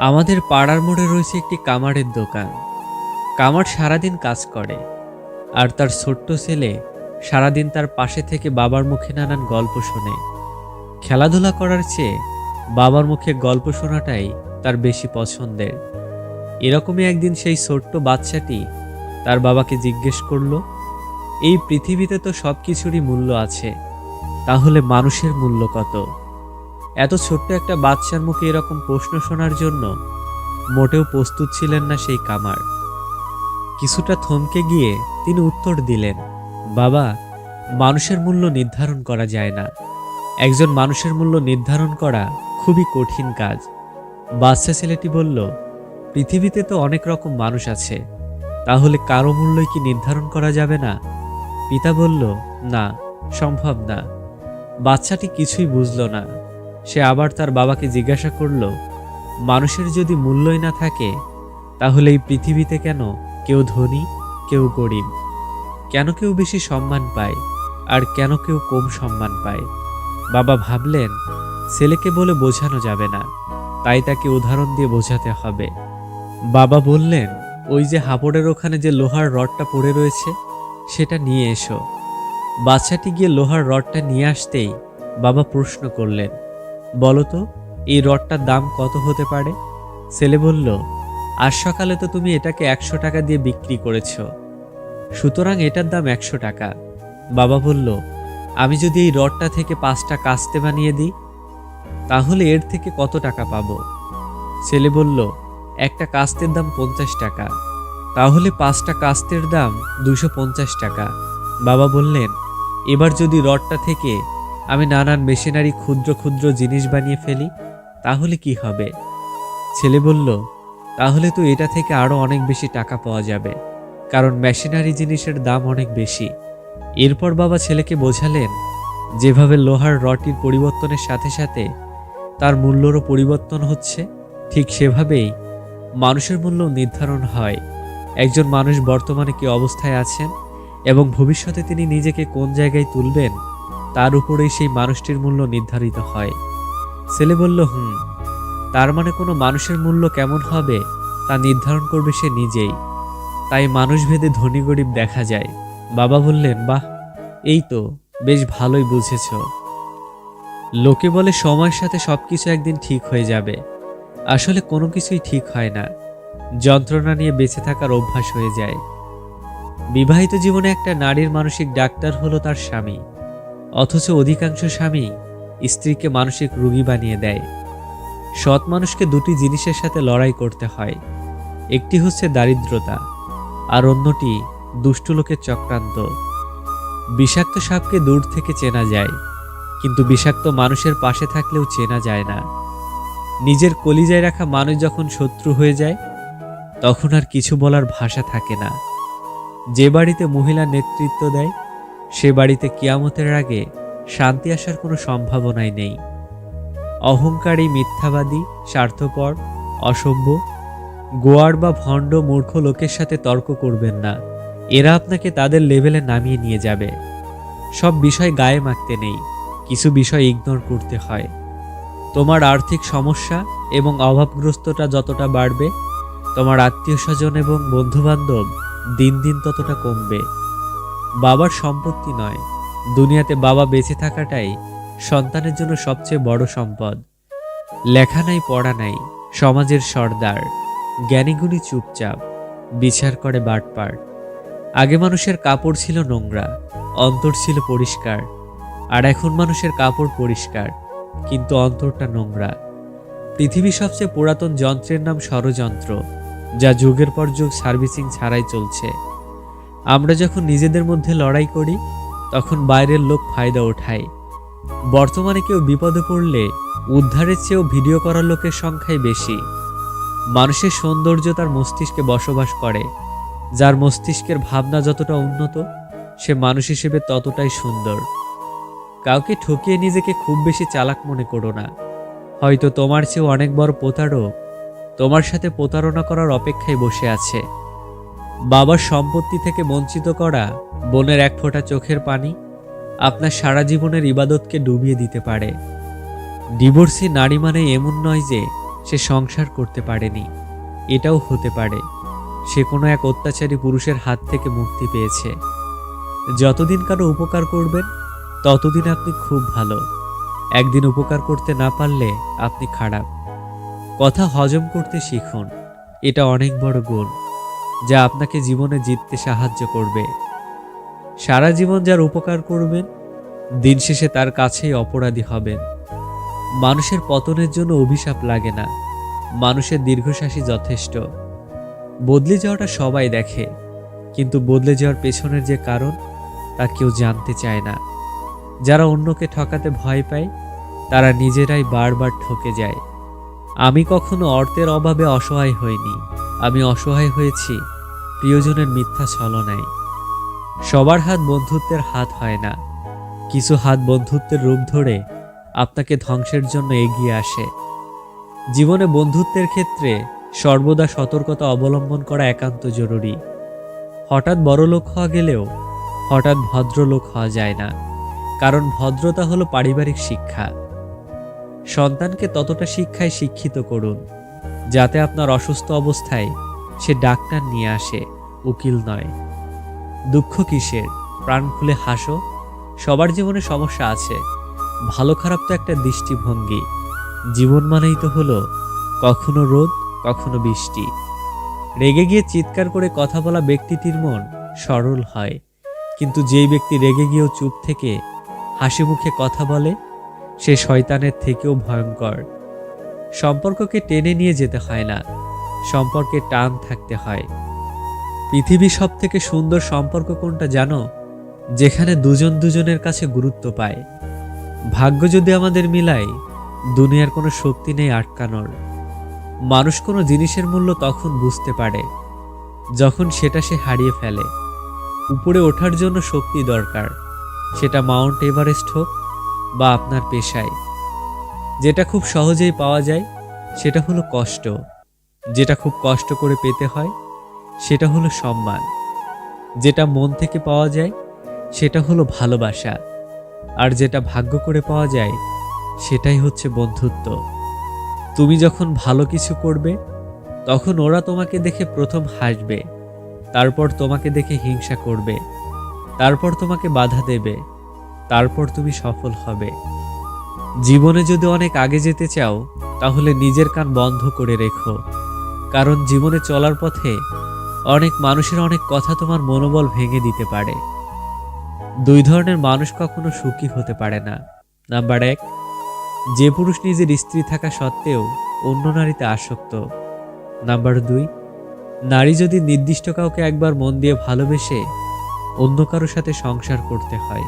আমাদের পাড়ার মোড়ে রয়েছে একটি কামারের দোকান। কামার সারাদিন কাজ করে, আর তার ছোট্ট ছেলে সারাদিন তার পাশে থেকে বাবার মুখে নানান গল্প শোনে। খেলাধুলা করার চেয়ে বাবার মুখে গল্প শোনাটাই তার বেশি পছন্দের। এরকমই একদিন সেই ছোট্ট বাচ্চাটি তার বাবাকে জিজ্ঞেস করলো, এই পৃথিবীতে তো সব কিছুরই মূল্য আছে, তাহলে মানুষের মূল্য কত? এত ছোট্ট একটা বাচ্চার মুখে এরকম প্রশ্ন শোনার জন্য মোটেও প্রস্তুত ছিলেন না সেই কামার। কিছুটা থমকে গিয়ে তিনি উত্তর দিলেন, বাবা, মানুষের মূল্য নির্ধারণ করা যায় না। একজন মানুষের মূল্য নির্ধারণ করা খুবই কঠিন কাজ। বাচ্চা ছেলেটি বলল, পৃথিবীতে তো অনেক রকম মানুষ আছে, তাহলে কারো মূল্যই কি নির্ধারণ করা যাবে না? পিতা বলল, না, সম্ভব না। বাচ্চাটি কিছুই বুঝল না। সে আবার তার বাবাকে জিজ্ঞাসা করল, মানুষের যদি মূল্যই না থাকে, তাহলে এই পৃথিবীতে কেন কেউ ধনী, কেউ গরিব? কেন কেউ বেশি সম্মান পায় আর কেন কেউ কম সম্মান পায়? বাবা ভাবলেন, ছেলেকে বলে বোঝানো যাবে না, তাই তাকে উদাহরণ দিয়ে বোঝাতে হবে। বাবা বললেন, ওই যে হাঁপড়ের ওখানে যে লোহার রডটা পড়ে রয়েছে, সেটা নিয়ে এসো। বাচ্চাটি গিয়ে লোহার রডটা নিয়ে আসতেই বাবা প্রশ্ন করলেন, বলো তো, এই রডটার দাম কত হতে পারে? ছেলে বলল, আজ সকালে তো তুমি এটাকে 100 টাকা দিয়ে বিক্রি করেছ, সুতরাং এটার দাম 100 টাকা। বাবা বলল, আমি যদি এই রডটা থেকে 5টা কাস্তে বানিয়ে দিই, তাহলে এর থেকে কত টাকা পাবো? ছেলে বলল, একটা কাস্তের দাম 50 টাকা, তাহলে 5টা কাস্তের দাম 250 টাকা। বাবা বললেন, এবার যদি রডটা থেকে আমি নানান মেশিনারি ক্ষুদ্র ক্ষুদ্র জিনিস বানিয়ে ফেলি, তাহলে কি হবে? ছেলে বলল, তাহলে তো এটা থেকে আরো অনেক বেশি টাকা পাওয়া যাবে, কারণ মেশিনারি জিনিসের দাম অনেক বেশি। এরপর বাবা ছেলেকে বোঝালেন, যেভাবে লোহার রডটির পরিবর্তনের সাথে সাথে তার মূল্যরও পরিবর্তন হচ্ছে, ঠিক সেভাবেই মানুষের মূল্য নির্ধারণ হয়। একজন মানুষ বর্তমানে কি অবস্থায় আছেন এবং ভবিষ্যতে তিনি নিজেকে কোন জায়গায় তুলবেন, তার উপরেই সেই মানুষটির মূল্য নির্ধারিত হয়। ছেলে বলল, তার মানে কোনো মানুষের মূল্য কেমন হবে তা নির্ধারণ করবে সে নিজেই, তাই মানুষভেদে ধনী গরিব দেখা যায়। বাবা বললেন, বাহ, এই তো বেশ ভালোই বুঝেছ। লোকে বলে সময়ের সাথে সবকিছু একদিন ঠিক হয়ে যাবে, আসলে কোনো কিছুই ঠিক হয় না। যন্ত্রণা নিয়ে বেঁচে থাকার অভ্যাস হয়ে যায়। বিবাহিত জীবনে একটা নারীর মানসিক ডাক্তার হলো তার স্বামী, অথচ অধিকাংশ স্বামী স্ত্রীকে মানসিক রোগী বানিয়ে দেয়। সৎ মানুষকে দুটি জিনিসের সাথে লড়াই করতে হয়, একটি হচ্ছে দারিদ্রতা, আর অন্যটি দুষ্ট লোকের চক্রান্ত। বিষাক্ত সাপকে দূর থেকে চেনা যায়, কিন্তু বিষাক্ত মানুষের পাশে থাকলেও চেনা যায় না। নিজের কলিজায় রাখা মানুষ যখন শত্রু হয়ে যায়, তখন আর কিছু বলার ভাষা থাকে না। যে বাড়িতে মহিলা নেতৃত্ব দেয়, সে বাড়িতে কিয়ামতের আগে শান্তি আসার কোনো সম্ভাবনাই নেই। অহংকারী, মিথ্যাবাদী, স্বার্থপর, অসভ্য, গোয়ার বা ভণ্ড মূর্খ লোকের সাথে তর্ক করবেন না। এরা আপনাকে তাদের লেভেলে নামিয়ে নিয়ে যাবে। সব বিষয় গায়ে মাখতে নেই, কিছু বিষয় ইগনোর করতে হয়। তোমার আর্থিক সমস্যা এবং অভাবগ্রস্ততা যতটা বাড়বে, তোমার আত্মীয় স্বজন এবং বন্ধুবান্ধব দিন দিন ততটা কমবে। বাবার সম্পত্তি নয়, দুনিয়াতে বাবা বেঁচে থাকাটাই সন্তানের জন্য সবচেয়ে বড় সম্পদ। লেখা নাই, পড়া নাই, সমাজের সর্দার, জ্ঞানীগুণী চুপচাপ, বিচার করে বাটপার। আগে মানুষের কাপড় ছিল নোংরা, অন্তর ছিল পরিষ্কার, আর এখন মানুষের কাপড় পরিষ্কার, কিন্তু অন্তরটা নোংরা। পৃথিবীর সবচেয়ে পুরাতন যন্ত্রের নাম ষড়যন্ত্র, যা যুগের পর যুগ সার্ভিসিং ছাড়াই চলছে। আমরা যখন নিজেদের মধ্যে লড়াই করি, তখন বাইরের লোক ফায়দা ওঠায়। বর্তমানে কেউ বিপদে পড়লে উদ্ধারের চেয়েও ভিডিও করার লোকের সংখ্যাই বেশি। মানুষের সৌন্দর্য তার মস্তিষ্কে বসবাস করে। যার মস্তিষ্কের ভাবনা যতটা উন্নত, সে মানুষ হিসেবে ততটাই সুন্দর। কাউকে ঠকিয়ে নিজেকে খুব বেশি চালাক মনে করো না। হয়তো তোমার চেয়েও অনেক বড় প্রতারক তোমার সাথে প্রতারণা করার অপেক্ষায় বসে আছে। বাবার সম্পত্তি থেকে বঞ্চিত করা বোনের এক ফোঁটা চোখের পানি আপনার সারা জীবনের ইবাদতকে ডুবিয়ে দিতে পারে। ডিভোর্সি নারী মানে এমন নয় যে সে সংসার করতে পারেনি। এটাও হতে পারে সে কোনো এক অত্যাচারী পুরুষের হাত থেকে মুক্তি পেয়েছে। যতদিন কারো উপকার করবেন ততদিন আপনি খুব ভালো। একদিন উপকার করতে না পারলে আপনি খারাপ। কথা হজম করতে শিখুন। এটা অনেক বড় গুণ যা আপনাকে জীবনে জিততে সাহায্য করবে। সারা জীবন যার উপকার করবেন দিন শেষে তার কাছেই অপরাধী হবেন। মানুষের পতনের জন্য অভিশাপ লাগে না, মানুষের দীর্ঘশ্বাসই যথেষ্ট। বদলে যাওয়াটা সবাই দেখে, কিন্তু বদলে যাওয়ার পেছনের যে কারণ তা কেউ জানতে চায় না। যারা অন্যকে ঠকাতে ভয় পায় তারা নিজেরাই বারবার ঠকে যায়। আমি কখনো অর্থের অভাবে অসহায় হইনি, আমি অসহায় হয়েছি প্রিয়জনের মিথ্যা ছলনায়। সবার হাত বন্ধুত্বের হাত হয় না, কিছু হাত বন্ধুত্বের রূপ ধরে আপনাকে ধ্বংসের জন্য এগিয়ে আসে। জীবনে বন্ধুত্বের ক্ষেত্রে সর্বদা সতর্কতা অবলম্বন করা একান্ত জরুরি। হঠাৎ বড়লোক হওয়া গেলেও হঠাৎ ভদ্রলোক হওয়া যায় না, কারণ ভদ্রতা হলো পারিবারিক শিক্ষা। সন্তানকে ততটা শিক্ষায় শিক্ষিত করুন যাতে আপনার অসুস্থ অবস্থায় সে ডাক্তার নিয়ে আসে, উকিল নয়। দুঃখ কিসের, প্রাণ খুলে হাসো। সবার জীবনে সমস্যা আছে, ভালো খারাপ তো একটা দৃষ্টিভঙ্গি। জীবন মানেই তো হলো কখনো রোদ কখনো বৃষ্টি। রেগে গিয়ে চিৎকার করে কথা বলা ব্যক্তিটির মন সরল হয়, কিন্তু যেই ব্যক্তি রেগে গিয়েও চুপ থেকে হাসি মুখে কথা বলে সে শয়তানের থেকেও ভয়ঙ্কর। সম্পর্ককে টেনে নিয়ে যেতে হয় না, সম্পর্কে টান থাকতে হয়। পৃথিবীর সব থেকে সুন্দর সম্পর্ক কোনটা জানো? যেখানে দুজন দুজনের কাছে গুরুত্ব পায়। ভাগ্য যদি আমাদের মিলায়, দুনিয়ার কোনো শক্তি নেই আটকানোর। মানুষ কোনো জিনিসের মূল্য তখন বুঝতে পারে যখন সেটা সে হারিয়ে ফেলে। উপরে ওঠার জন্য শক্তি দরকার, সেটা মাউন্ট এভারেস্ট হোক বা আপনার পেশায়। যেটা খুব সহজেই পাওয়া যায় সেটা হলো কষ্ট, যেটা খুব কষ্ট করে পেতে হয় সেটা হলো সম্মান, যেটা মন থেকে পাওয়া যায় সেটা হলো ভালোবাসা, আর যেটা ভাগ্য করে পাওয়া যায় সেটাই হচ্ছে বন্ধুত্ব। তুমি যখন ভালো কিছু করবে তখন ওরা তোমাকে দেখে প্রথম হাসবে, তারপর তোমাকে দেখে হিংসা করবে, তারপর তোমাকে বাধা দেবে, তারপর তুমি সফল হবে। জীবনে যদি অনেক আগে যেতে চাও তাহলে নিজের কান বন্ধ করে রেখো, কারণ জীবনে চলার পথে অনেক মানুষের অনেক কথা তোমার মনোবল ভেঙে দিতে পারে। দুই ধরনের মানুষ কখনো সুখী হতে পারে না। নাম্বার 1, যে পুরুষ নিজের স্ত্রী থাকা সত্ত্বেও অন্য নারীতে আসক্ত। নাম্বার 2, নারী যদি নির্দিষ্ট কাউকে একবার মন দিয়ে ভালোবেসে অন্য কারোর সাথে সংসার করতে হয়।